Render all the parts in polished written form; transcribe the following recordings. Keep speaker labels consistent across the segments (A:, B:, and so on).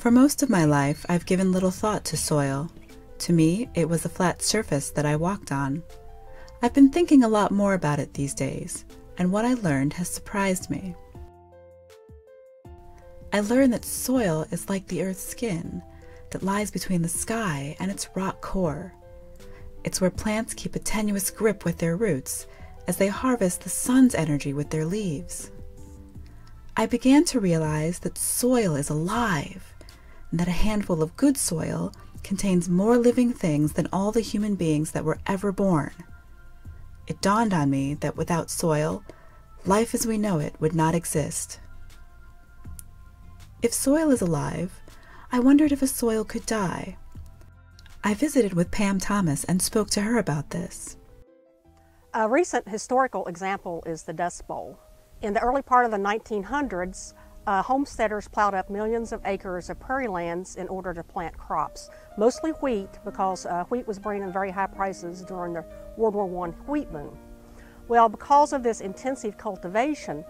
A: For most of my life, I've given little thought to soil. To me, it was a flat surface that I walked on. I've been thinking a lot more about it these days, and what I learned has surprised me. I learned that soil is like the Earth's skin that lies between the sky and its rock core. It's where plants keep a tenuous grip with their roots as they harvest the sun's energy with their leaves. I began to realize that soil is alive, and that a handful of good soil contains more living things than all the human beings that were ever born. It dawned on me that without soil, life as we know it would not exist. If soil is alive, I wondered if a soil could die. I visited with Pam Thomas and spoke to her about this.
B: A recent historical example is the Dust Bowl. In the early part of the 1900s, homesteaders plowed up millions of acres of prairie lands in order to plant crops, mostly wheat, because wheat was bringing in very high prices during the World War I wheat boom. Well, because of this intensive cultivation,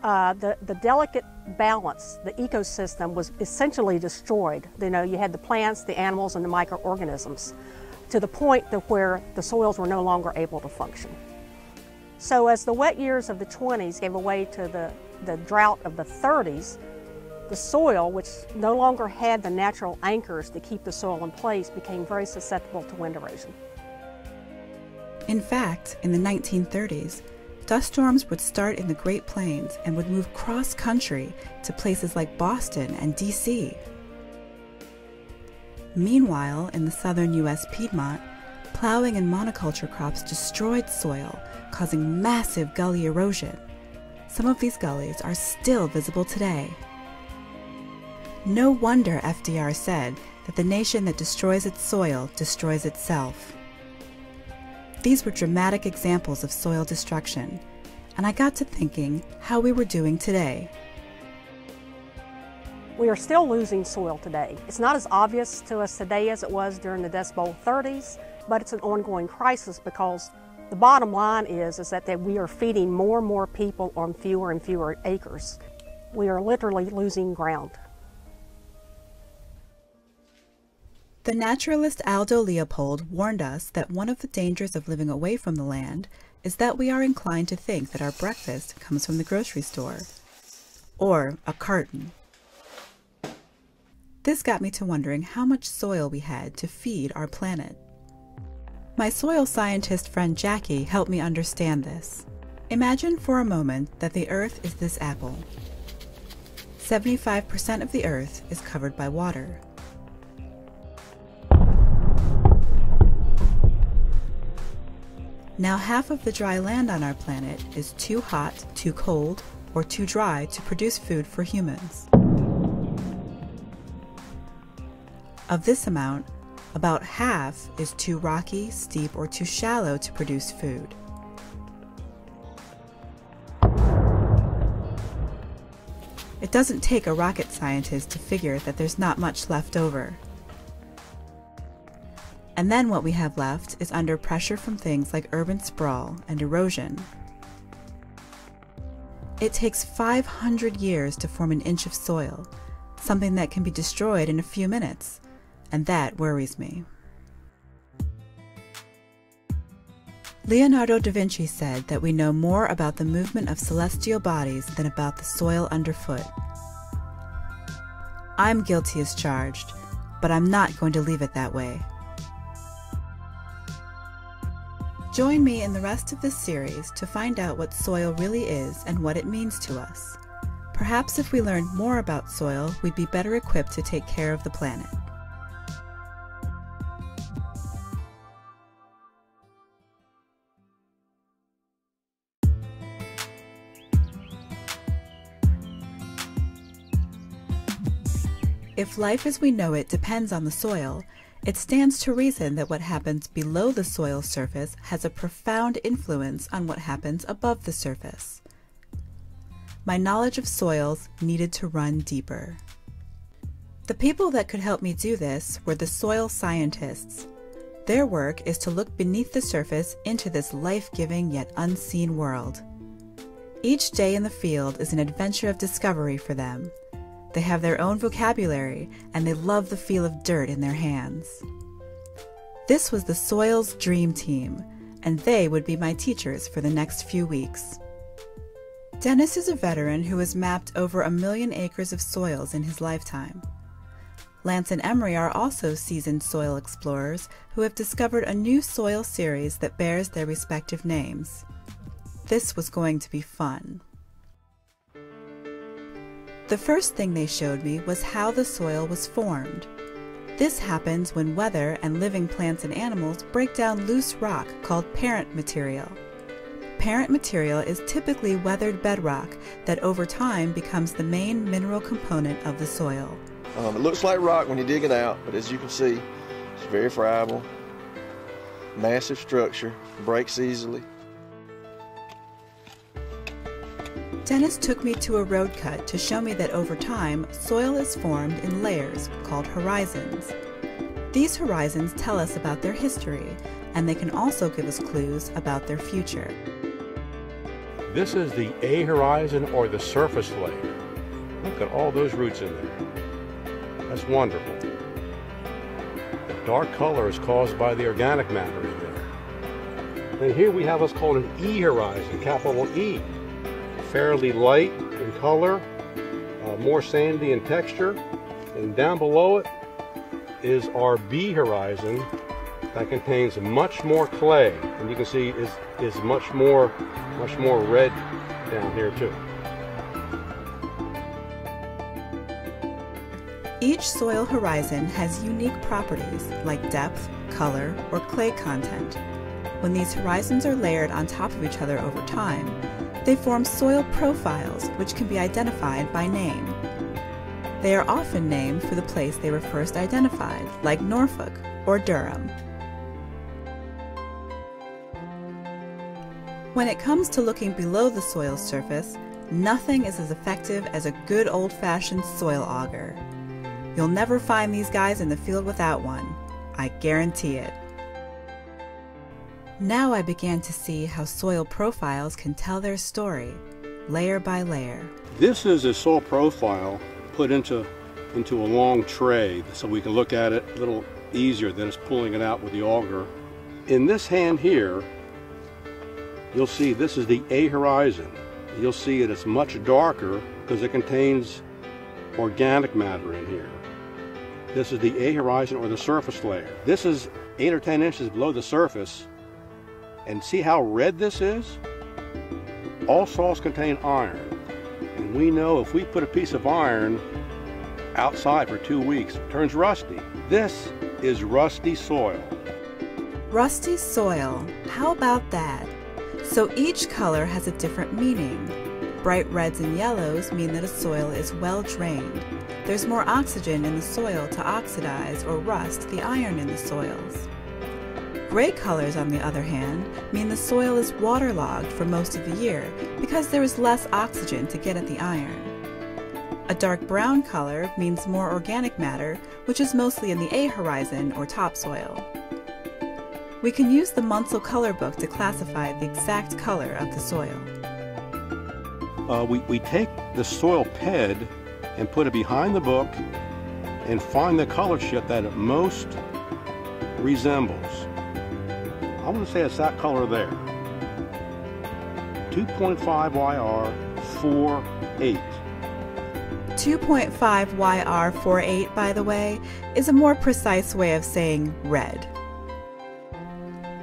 B: the delicate balance, the ecosystem, was essentially destroyed. You know, you had the plants, the animals, and the microorganisms, to the point to where the soils were no longer able to function. So as the wet years of the 20s gave way to the drought of the 30s, the soil, which no longer had the natural anchors to keep the soil in place, became very susceptible to wind erosion.
A: In fact, in the 1930s, dust storms would start in the Great Plains and would move cross-country to places like Boston and D.C. Meanwhile, in the southern U.S. Piedmont, plowing and monoculture crops destroyed soil, causing massive gully erosion. Some of these gullies are still visible today. No wonder FDR said that the nation that destroys its soil destroys itself. These were dramatic examples of soil destruction, and I got to thinking how we were doing today.
B: We are still losing soil today. It's not as obvious to us today as it was during the Dust Bowl 30s, but it's an ongoing crisis because the bottom line is that we are feeding more and more people on fewer and fewer acres. We are literally losing ground.
A: The naturalist Aldo Leopold warned us that one of the dangers of living away from the land is that we are inclined to think that our breakfast comes from the grocery store, or a carton. This got me to wondering how much soil we had to feed our planet. My soil scientist friend Jackie helped me understand this. Imagine for a moment that the Earth is this apple. 75% of the Earth is covered by water. Now half of the dry land on our planet is too hot, too cold, or too dry to produce food for humans. Of this amount, about half is too rocky, steep, or too shallow to produce food. It doesn't take a rocket scientist to figure that there's not much left over. And then what we have left is under pressure from things like urban sprawl and erosion. It takes 500 years to form an inch of soil, something that can be destroyed in a few minutes. And that worries me. Leonardo da Vinci said that we know more about the movement of celestial bodies than about the soil underfoot. I'm guilty as charged, but I'm not going to leave it that way. Join me in the rest of this series to find out what soil really is and what it means to us. Perhaps if we learned more about soil, we'd be better equipped to take care of the planet. If life as we know it depends on the soil, it stands to reason that what happens below the soil surface has a profound influence on what happens above the surface. My knowledge of soils needed to run deeper. The people that could help me do this were the soil scientists. Their work is to look beneath the surface into this life-giving yet unseen world. Each day in the field is an adventure of discovery for them. They have their own vocabulary, and they love the feel of dirt in their hands. This was the Soil's dream team, and they would be my teachers for the next few weeks. Dennis is a veteran who has mapped over 1 million acres of soils in his lifetime. Lance and Emery are also seasoned soil explorers who have discovered a new soil series that bears their respective names. This was going to be fun. The first thing they showed me was how the soil was formed. This happens when weather and living plants and animals break down loose rock called parent material. Parent material is typically weathered bedrock that over time becomes the main mineral component of the soil.
C: It looks like rock when you dig it out, but as you can see, it's very friable, massive structure, breaks easily.
A: Dennis took me to a road cut to show me that over time, soil is formed in layers called horizons. These horizons tell us about their history, and they can also give us clues about their future.
D: This is the A horizon, or the surface layer. Look at all those roots in there. That's wonderful. The dark color is caused by the organic matter in there. And here we have what's called an E horizon, capital E. Fairly light in color, more sandy in texture. And down below it is our B horizon that contains much more clay. And you can see is much more red down here too.
A: Each soil horizon has unique properties like depth, color, or clay content. When these horizons are layered on top of each other over time, they form soil profiles which can be identified by name. They are often named for the place they were first identified, like Norfolk or Durham. When it comes to looking below the soil's surface, nothing is as effective as a good old-fashioned soil auger. You'll never find these guys in the field without one. I guarantee it. Now I began to see how soil profiles can tell their story, layer by layer.
D: This is a soil profile put into a long tray so we can look at it a little easier than just pulling it out with the auger. In this hand here, you'll see this is the A horizon. You'll see it's much darker because it contains organic matter in here. This is the A horizon, or the surface layer. This is 8 or 10 inches below the surface. And see how red this is? All soils contain iron. And we know if we put a piece of iron outside for 2 weeks, it turns rusty. This is rusty soil.
A: Rusty soil, how about that? So each color has a different meaning. Bright reds and yellows mean that a soil is well drained. There's more oxygen in the soil to oxidize or rust the iron in the soils. Gray colors, on the other hand, mean the soil is waterlogged for most of the year because there is less oxygen to get at the iron. A dark brown color means more organic matter, which is mostly in the A horizon or topsoil. We can use the Munsell color book to classify the exact color of the soil.
D: We take the soil ped and put it behind the book and find the color shift that it most resembles. I want to say it's that color there. 2.5 YR 48.
A: 2.5 YR 48, by the way, is a more precise way of saying red.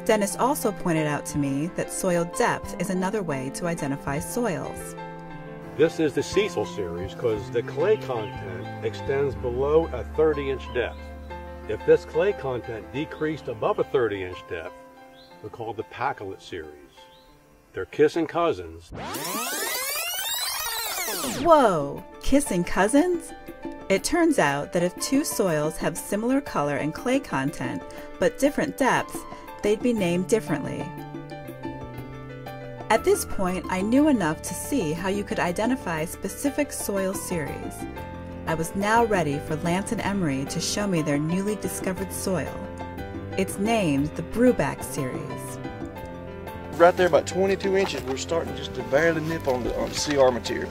A: Dennis also pointed out to me that soil depth is another way to identify soils.
D: This is the Cecil series because the clay content extends below a 30-inch depth. If this clay content decreased above a 30-inch depth, they're called the Packlet series. They're kissing cousins.
A: Whoa! Kissing cousins? It turns out that if two soils have similar color and clay content, but different depths, they'd be named differently. At this point, I knew enough to see how you could identify specific soil series. I was now ready for Lance and Emery to show me their newly discovered soil. It's named the Bruback series.
C: Right there about 22 inches, we're starting just to barely nip on the CR material.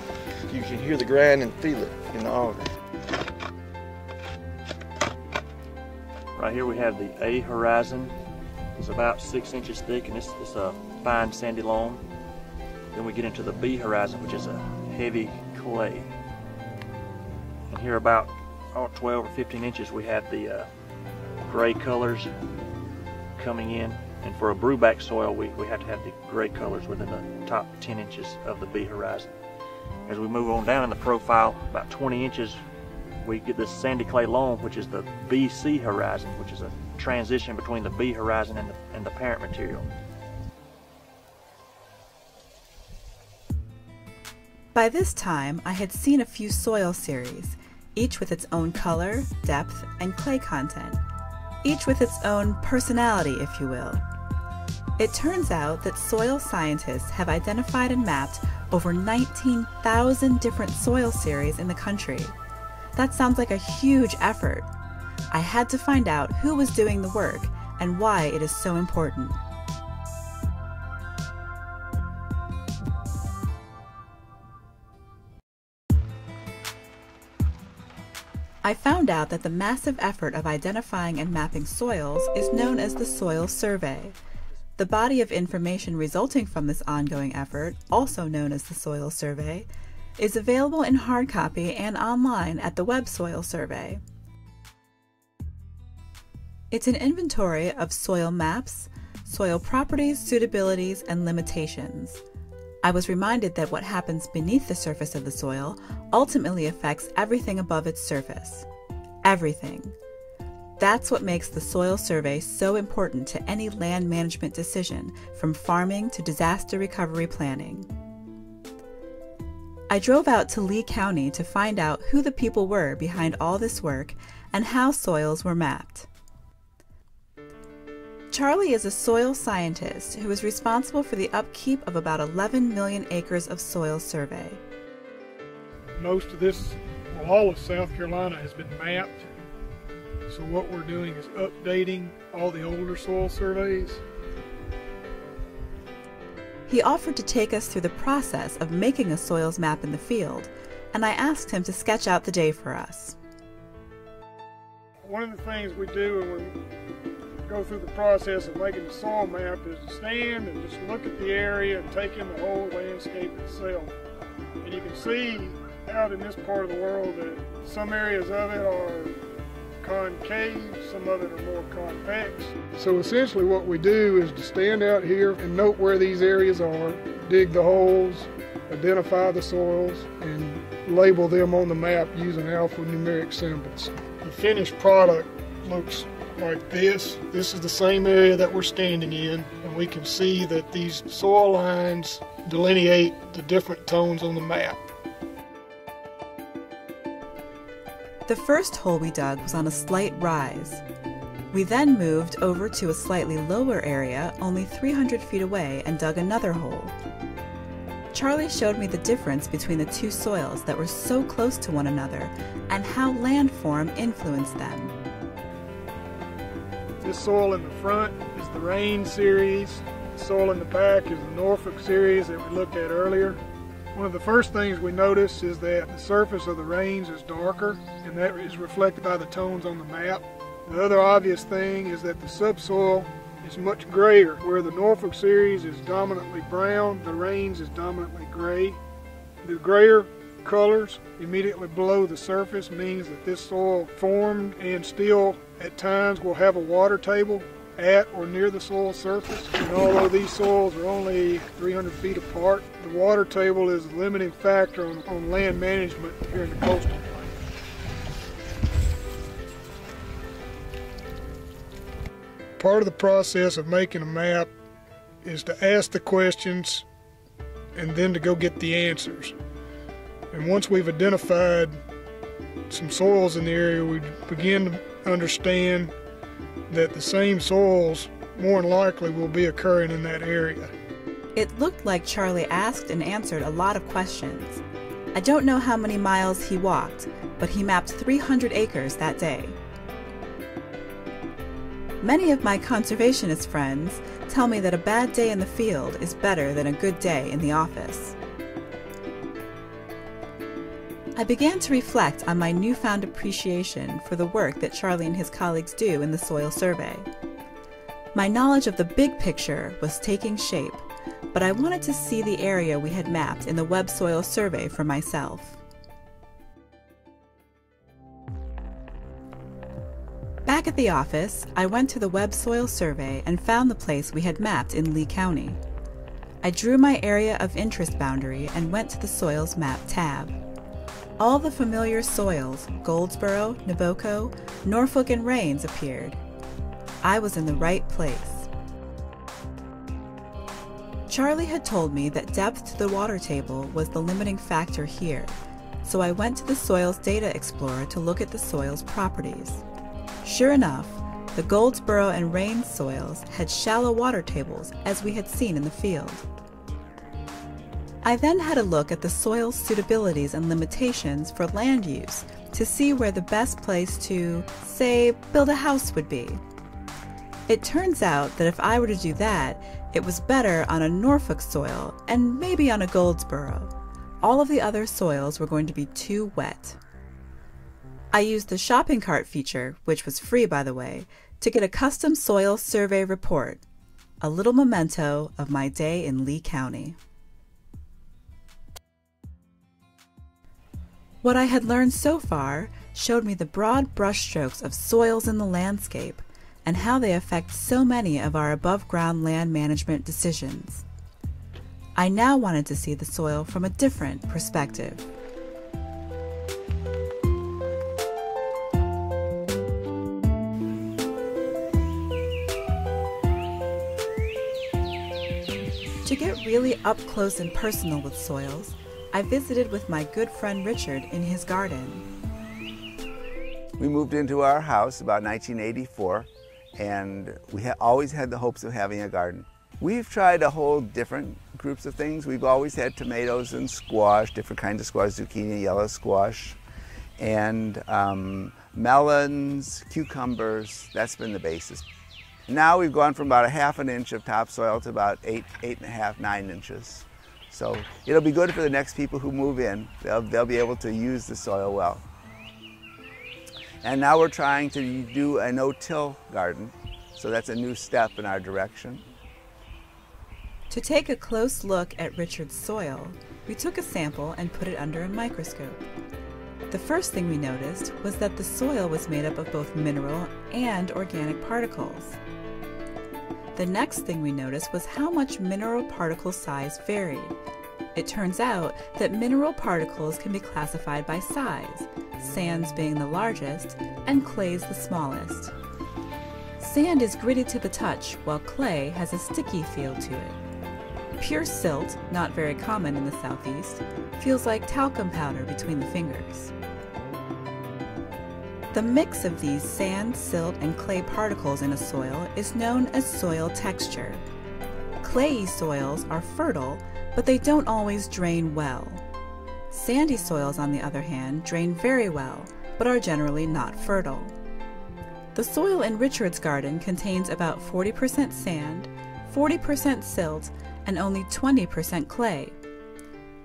C: You can hear the grind and feel it in the auger.
E: Right here we have the A horizon. It's about 6 inches thick, and it's a fine sandy loam. Then we get into the B horizon, which is a heavy clay. And here about 12 or 15 inches we have the gray colors coming in. And for a brewback soil, we have to have the gray colors within the top 10 inches of the B horizon. As we move on down in the profile, about 20 inches, we get this sandy clay loam, which is the BC horizon, which is a transition between the B horizon and the parent material.
A: By this time, I had seen a few soil series, each with its own color, depth, and clay content, each with its own personality, if you will. It turns out that soil scientists have identified and mapped over 19,000 different soil series in the country. That sounds like a huge effort. I had to find out who was doing the work and why it is so important. I found out that the massive effort of identifying and mapping soils is known as the Soil Survey. The body of information resulting from this ongoing effort, also known as the Soil Survey, is available in hard copy and online at the Web Soil Survey. It's an inventory of soil maps, soil properties, suitabilities, and limitations. I was reminded that what happens beneath the surface of the soil ultimately affects everything above its surface. Everything. That's what makes the Soil Survey so important to any land management decision, from farming to disaster recovery planning. I drove out to Lee County to find out who the people were behind all this work and how soils were mapped. Charlie is a soil scientist who is responsible for the upkeep of about 11 million acres of soil survey.
F: Most of this, well, all of South Carolina has been mapped. So what we're doing is updating all the older soil surveys.
A: He offered to take us through the process of making a soils map in the field, and I asked him to sketch out the day for us.
F: One of the things we do when we go through the process of making the soil map is to stand and just look at the area and take in the whole landscape itself. And you can see out in this part of the world that some areas of it are concave, some of it are more convex. So essentially what we do is to stand out here and note where these areas are, dig the holes, identify the soils, and label them on the map using alphanumeric symbols. The finished product looks like this. This is the same area that we're standing in, and we can see that these soil lines delineate the different tones on the map.
A: The first hole we dug was on a slight rise. We then moved over to a slightly lower area only 300 feet away and dug another hole. Charlie showed me the difference between the two soils that were so close to one another and how landform influenced them.
F: This soil in the front is the Rain series. The soil in the back is the Norfolk series that we looked at earlier. One of the first things we notice is that the surface of the Rains is darker, and that is reflected by the tones on the map. The other obvious thing is that the subsoil is much grayer. Where the Norfolk series is dominantly brown, the Rains is dominantly gray. The grayer colors immediately below the surface means that this soil formed and still at times will have a water table at or near the soil surface. And although these soils are only 300 feet apart, the water table is a limiting factor on land management here in the coastal plain. Part of the process of making a map is to ask the questions and then to go get the answers. And once we've identified some soils in the area, we begin to understand that the same soils more than likely will be occurring in that area.
A: It looked like Charlie asked and answered a lot of questions. I don't know how many miles he walked, but he mapped 300 acres that day. Many of my conservationist friends tell me that a bad day in the field is better than a good day in the office. I began to reflect on my newfound appreciation for the work that Charlie and his colleagues do in the soil survey. My knowledge of the big picture was taking shape, but I wanted to see the area we had mapped in the Web Soil Survey for myself. Back at the office, I went to the Web Soil Survey and found the place we had mapped in Lee County. I drew my area of interest boundary and went to the Soils Map tab. All the familiar soils, Goldsboro, Naboko, Norfolk, and Rains appeared. I was in the right place. Charlie had told me that depth to the water table was the limiting factor here, so I went to the Soils Data Explorer to look at the soil's properties. Sure enough, the Goldsboro and Rains soils had shallow water tables as we had seen in the field. I then had a look at the soil's suitabilities and limitations for land use to see where the best place to, say, build a house would be. It turns out that if I were to do that, it was better on a Norfolk soil and maybe on a Goldsboro. All of the other soils were going to be too wet. I used the shopping cart feature, which was free by the way, to get a custom soil survey report, a little memento of my day in Lee County. What I had learned so far showed me the broad brushstrokes of soils in the landscape and how they affect so many of our above-ground land management decisions. I now wanted to see the soil from a different perspective. To get really up close and personal with soils, I visited with my good friend Richard in his garden.
G: We moved into our house about 1984, and we always had the hopes of having a garden. We've tried a whole different groups of things. We've always had tomatoes and squash, different kinds of squash, zucchini, yellow squash, and melons, cucumbers. That's been the basis. Now we've gone from about 1/2 inch of topsoil to about 8.5, 9 inches. So it'll be good for the next people who move in. They'll be able to use the soil well. And now we're trying to do a no-till garden, so that's a new step in our direction.
A: To take a close look at Richard's soil, we took a sample and put it under a microscope. The first thing we noticed was that the soil was made up of both mineral and organic particles. The next thing we noticed was how much mineral particle size varied. It turns out that mineral particles can be classified by size, sands being the largest and clays the smallest. Sand is gritty to the touch, while clay has a sticky feel to it. Pure silt, not very common in the southeast, feels like talcum powder between the fingers. The mix of these sand, silt, and clay particles in a soil is known as soil texture. Clayey soils are fertile, but they don't always drain well. Sandy soils, on the other hand, drain very well, but are generally not fertile. The soil in Richard's garden contains about 40% sand, 40% silt, and only 20% clay.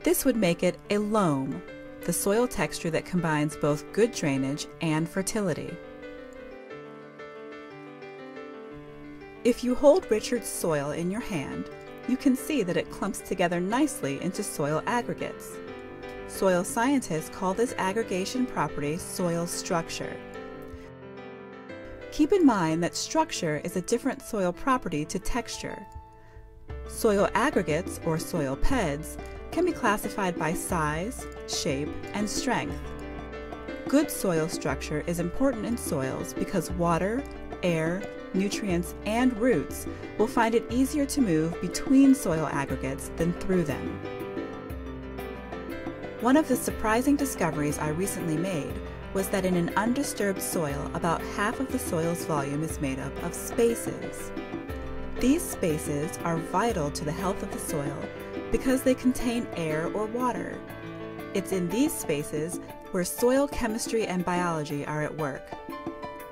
A: This would make it a loam, the soil texture that combines both good drainage and fertility. If you hold Richard's soil in your hand, you can see that it clumps together nicely into soil aggregates. Soil scientists call this aggregation property soil structure. Keep in mind that structure is a different soil property to texture. Soil aggregates, or soil PEDs, can be classified by size, shape, and strength. Good soil structure is important in soils because water, air, nutrients, and roots will find it easier to move between soil aggregates than through them. One of the surprising discoveries I recently made was that in an undisturbed soil, about half of the soil's volume is made up of spaces. These spaces are vital to the health of the soil because they contain air or water. It's in these spaces where soil chemistry and biology are at work.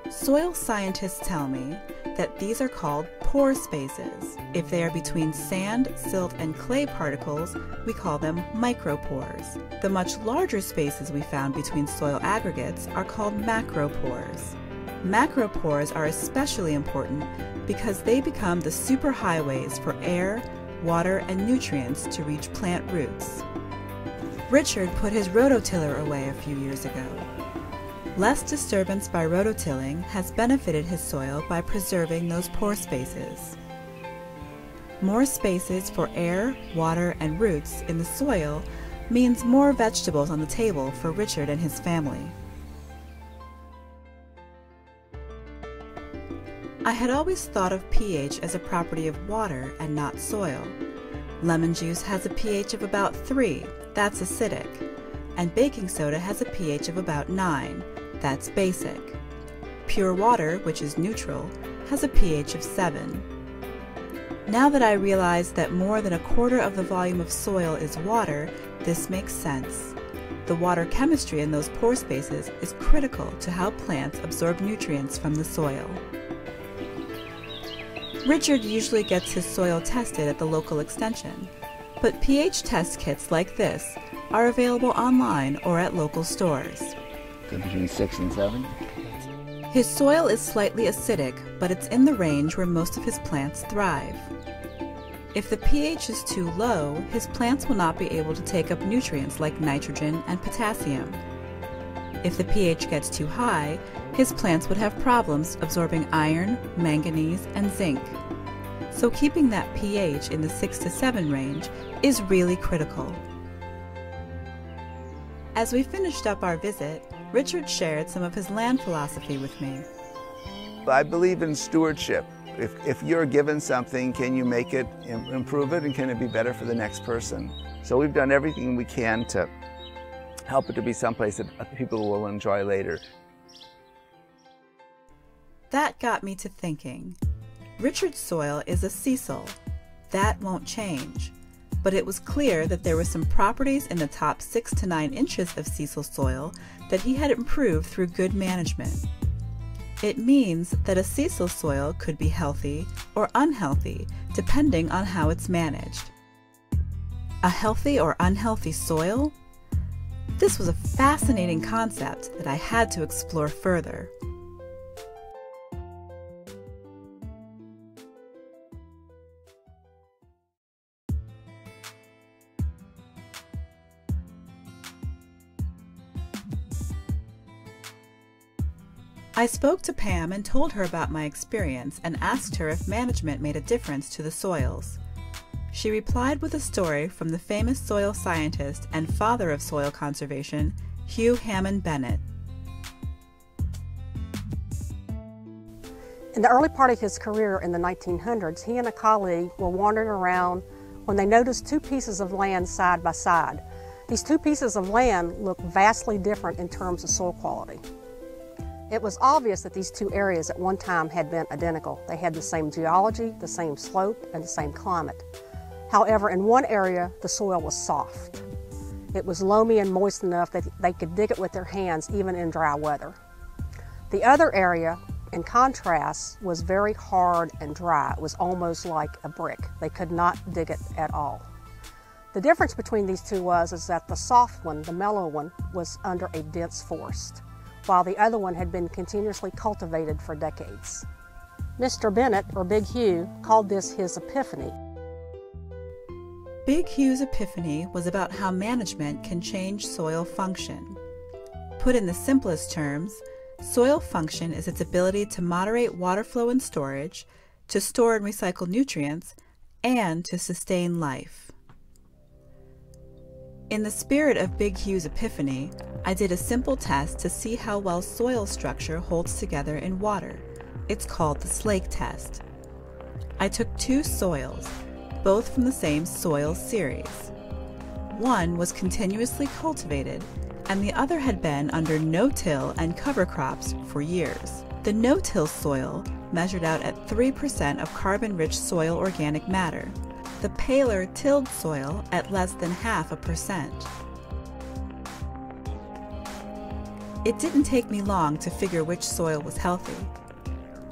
A: Soil scientists tell me that these are called pore spaces. If they are between sand, silt, and clay particles, we call them micropores. The much larger spaces we found between soil aggregates are called macropores. Macropores are especially important because they become the superhighways for air, water, and nutrients to reach plant roots. Richard put his rototiller away a few years ago. Less disturbance by rototilling has benefited his soil by preserving those pore spaces. More spaces for air, water, and roots in the soil means more vegetables on the table for Richard and his family. I had always thought of pH as a property of water and not soil. Lemon juice has a pH of about 3, that's acidic, and baking soda has a pH of about 9, that's basic. Pure water, which is neutral, has a pH of 7. Now that I realize that more than a quarter of the volume of soil is water, this makes sense. The water chemistry in those pore spaces is critical to how plants absorb nutrients from the soil. Richard usually gets his soil tested at the local extension, but pH test kits like this are available online or at local stores.
G: So between 6 and 7?
A: His soil is slightly acidic, but it's in the range where most of his plants thrive. If the pH is too low, his plants will not be able to take up nutrients like nitrogen and potassium. If the pH gets too high, his plants would have problems absorbing iron, manganese, and zinc. So keeping that pH in the 6 to 7 range is really critical. As we finished up our visit, Richard shared some of his land philosophy with me.
G: I believe in stewardship. If you're given something, can you make it, improve it, and can it be better for the next person? So we've done everything we can to help it to be someplace that people will enjoy later.
A: That got me to thinking. Richard's soil is a sisal. That won't change. But it was clear that there were some properties in the top 6 to 9 inches of sisal soil that he had improved through good management. It means that a sisal soil could be healthy or unhealthy depending on how it's managed. A healthy or unhealthy soil? This was a fascinating concept that I had to explore further. I spoke to Pam and told her about my experience and asked her if management made a difference to the soils. She replied with a story from the famous soil scientist and father of soil conservation, Hugh Hammond Bennett.
B: In the early part of his career in the 1900s, he and a colleague were wandering around when they noticed 2 pieces of land side by side. These 2 pieces of land looked vastly different in terms of soil quality. It was obvious that these 2 areas at one time had been identical. They had the same geology, the same slope, and the same climate. However, in one area, the soil was soft. It was loamy and moist enough that they could dig it with their hands even in dry weather. The other area, in contrast, was very hard and dry. It was almost like a brick. They could not dig it at all. The difference between these 2 is that the soft one, the mellow one, was under a dense forest, while the other one had been continuously cultivated for decades. Mr. Bennett, or Big Hugh, called this his epiphany.
A: Big Hugh's epiphany was about how management can change soil function. Put in the simplest terms, soil function is its ability to moderate water flow and storage, to store and recycle nutrients, and to sustain life. In the spirit of Big Hugh's epiphany, I did a simple test to see how well soil structure holds together in water. It's called the Slake test. I took 2 soils, both from the same soil series. One was continuously cultivated, and the other had been under no-till and cover crops for years. The no-till soil measured out at 3% of carbon-rich soil organic matter, the paler tilled soil at less than 0.5%. It didn't take me long to figure which soil was healthy.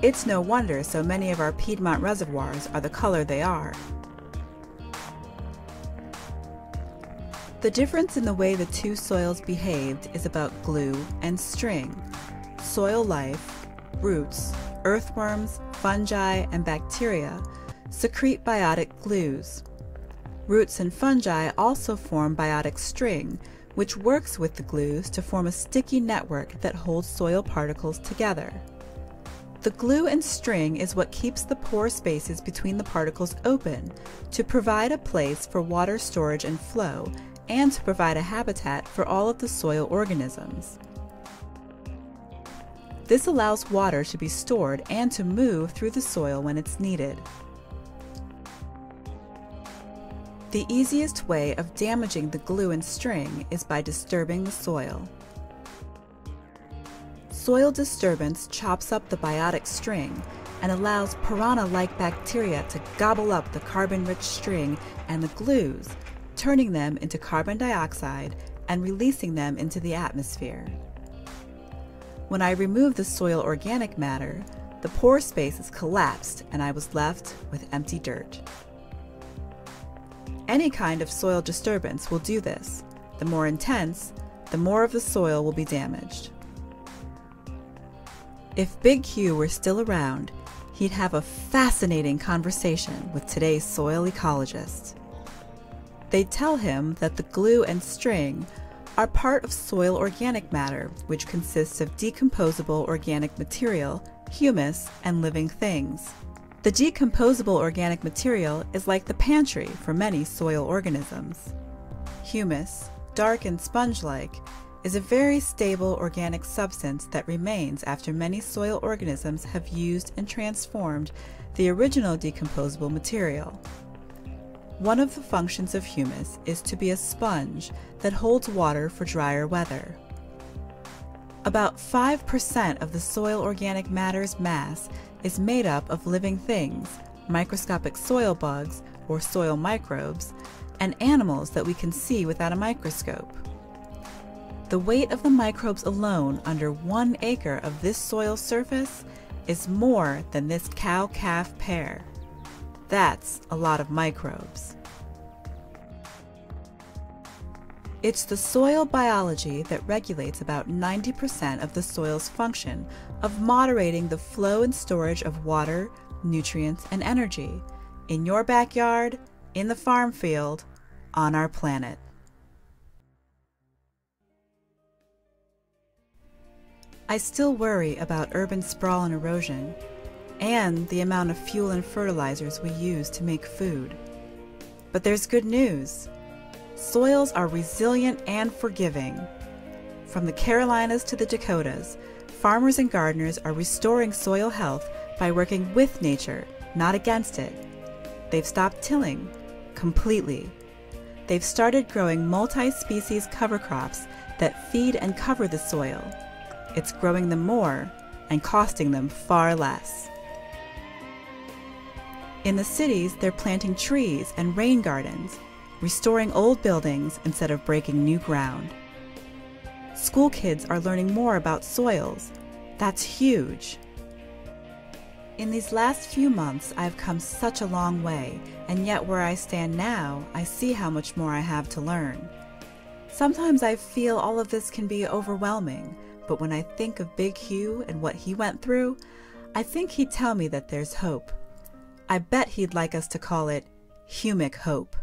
A: It's no wonder so many of our Piedmont reservoirs are the color they are. The difference in the way the two soils behaved is about glue and string. Soil life, roots, earthworms, fungi, and bacteria secrete biotic glues. Roots and fungi also form biotic string, which works with the glues to form a sticky network that holds soil particles together. The glue and string is what keeps the pore spaces between the particles open to provide a place for water storage and flow, and to provide a habitat for all of the soil organisms. This allows water to be stored and to move through the soil when it's needed. The easiest way of damaging the glue and string is by disturbing the soil. Soil disturbance chops up the biotic string and allows piranha-like bacteria to gobble up the carbon-rich string and the glues, turning them into carbon dioxide and releasing them into the atmosphere. When I removed the soil organic matter, the pore spaces collapsed and I was left with empty dirt. Any kind of soil disturbance will do this. The more intense, the more of the soil will be damaged. If Big Hugh were still around, he'd have a fascinating conversation with today's soil ecologist. They'd tell him that the glue and string are part of soil organic matter, which consists of decomposable organic material, humus, and living things. The decomposable organic material is like the pantry for many soil organisms. Humus, dark and sponge-like, is a very stable organic substance that remains after many soil organisms have used and transformed the original decomposable material. One of the functions of humus is to be a sponge that holds water for drier weather. About 5% of the soil organic matter's mass is made up of living things, microscopic soil bugs or soil microbes, and animals that we can see without a microscope. The weight of the microbes alone under 1 acre of this soil surface is more than this cow-calf pair. That's a lot of microbes. It's the soil biology that regulates about 90% of the soil's function of moderating the flow and storage of water, nutrients, and energy in your backyard, in the farm field, on our planet. I still worry about urban sprawl and erosion, and the amount of fuel and fertilizers we use to make food. But there's good news. Soils are resilient and forgiving. From the Carolinas to the Dakotas, farmers and gardeners are restoring soil health by working with nature, not against it. They've stopped tilling completely. They've started growing multi-species cover crops that feed and cover the soil. It's growing them more and costing them far less. In the cities, they're planting trees and rain gardens, restoring old buildings instead of breaking new ground. School kids are learning more about soils. That's huge. In these last few months, I've come such a long way, and yet where I stand now, I see how much more I have to learn. Sometimes I feel all of this can be overwhelming, but when I think of Big Hugh and what he went through, I think he'd tell me that there's hope. I bet he'd like us to call it humic hope.